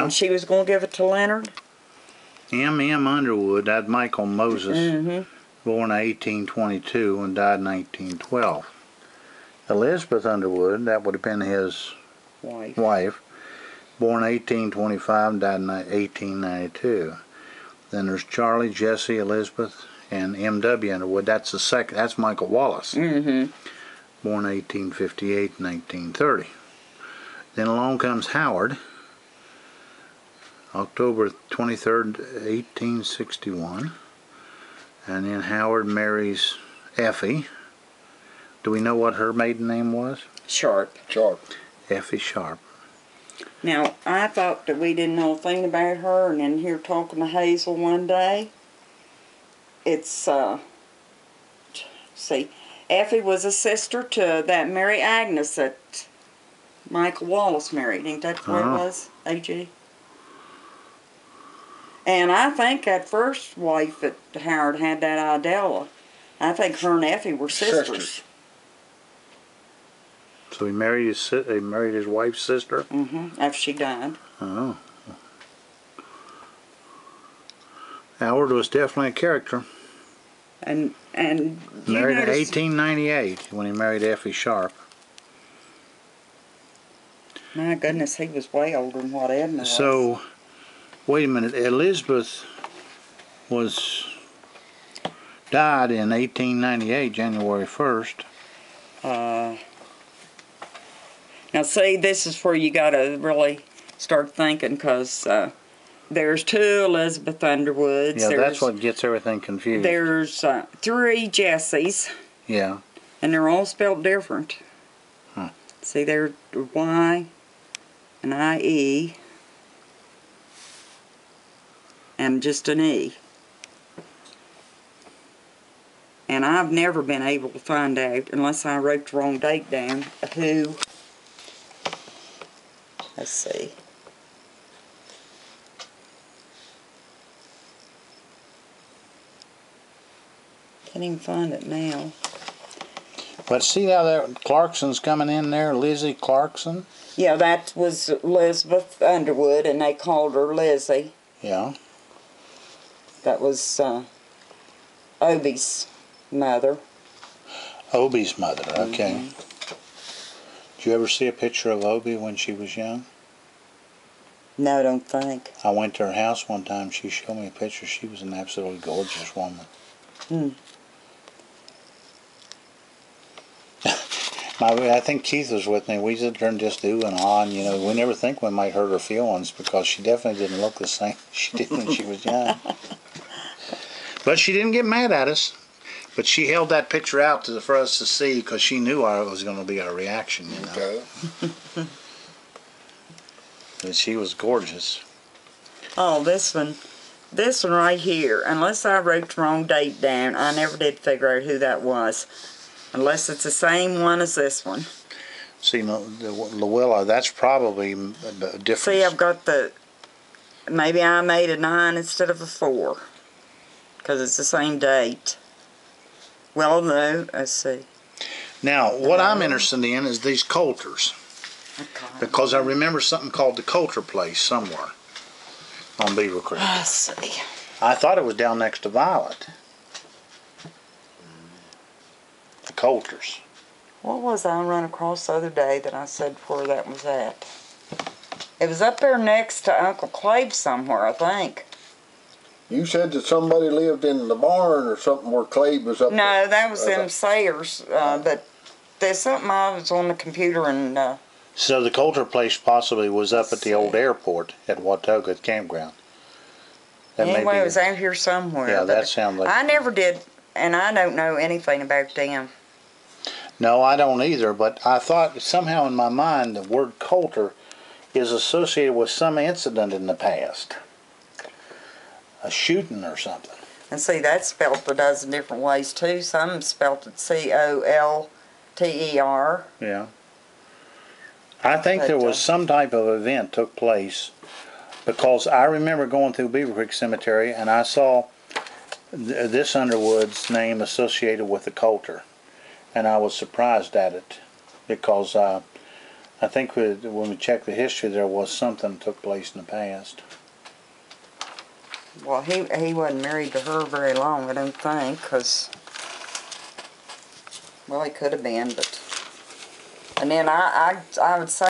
And she was going to give it to Leonard? M. Underwood, that's Michael Moses, born in 1822 and died in 1812. Elizabeth Underwood, that would have been his wife, born 1825 and died in 1892. Then there's Charlie, Jesse, Elizabeth, and M.W. Underwood. That's the second. That's Michael Wallace, born 1858 and 1930. Then along comes Howard, October 23rd, 1861. And then Howard marries Effie. Do we know what her maiden name was? Sharp. Effie Sharp. Now, I thought that we didn't know a thing about her, and then here talking to Hazel one day, it's, see, Effie was a sister to that Mary Agnes that Michael Wallace married. Ain't that what it was, A.G.? And I think that first wife that Howard had, that Idella, I think her and Effie were sisters. So he married his wife's sister? After she died. Oh. Howard was definitely a character. And married in 1898 when he married Effie Sharp. My goodness, he was way older than what Edna was. So, wait a minute. Elizabeth died in 1898, January 1st. Now see, this is where you got to really start thinking, because there's two Elizabeth Underwoods. Yeah, that's what gets everything confused. There's 3 Jessies. Yeah. And they're all spelled different. See, there's Y and IE and just an E. And I've never been able to find out, unless I wrote the wrong date down, who. Let's see. Can't even find it now. But see how that Clarkson's coming in there, Lizzie Clarkson? Yeah, that was Elizabeth Underwood, and they called her Lizzie. Yeah. That was Obie's mother. Obie's mother, okay. Did you ever see a picture of Obie when she was young? No, I don't think. I went to her house one time. She showed me a picture. She was an absolutely gorgeous woman. I think Keith was with me. We sit there and just ooh and ah, and you know, we never think we might hurt her feelings, because she definitely didn't look the same she did when she was young. But she didn't get mad at us. But she held that picture out for us to see, because she knew it was going to be our reaction, you know. Okay. But she was gorgeous. Oh, this one right here. Unless I wrote the wrong date down, I never did figure out who that was. Unless it's the same one as this one. See, Luella, that's probably a difference. See, I've got maybe I made a 9 instead of a 4. Because it's the same date. Well, no, let's see. Now, what I'm interested in is these Coulters. Because I remember something called the Coulter place somewhere on Beaver Creek. Let's see. I thought it was down next to Violet. The Coulters. What was I run across the other day that I said where that was at? It was up there next to Uncle Clabe somewhere, I think. You said that somebody lived in the barn or something where Clabe was up No, there. that was them Sayers, but there's something I was on the computer and... So the Coulter place possibly was up at the old airport at Watoga Campground. That anyway, it was out here somewhere. Yeah, that sounds like... I never did, and I don't know anything about them. No, I don't either, but I thought somehow in my mind the word Coulter is associated with some incident in the past. A shooting or something. And see, that's spelled a dozen different ways too. Some spelled it C-O-L-T-E-R. Yeah. I think there was some type of event took place, because I remember going through Beaver Creek Cemetery and I saw this Underwood's name associated with the Coulter, and I was surprised at it, because I think when we checked the history, there was something that took place in the past. Well, he wasn't married to her very long, I don't think, because, well, he could have been, but, and then I would say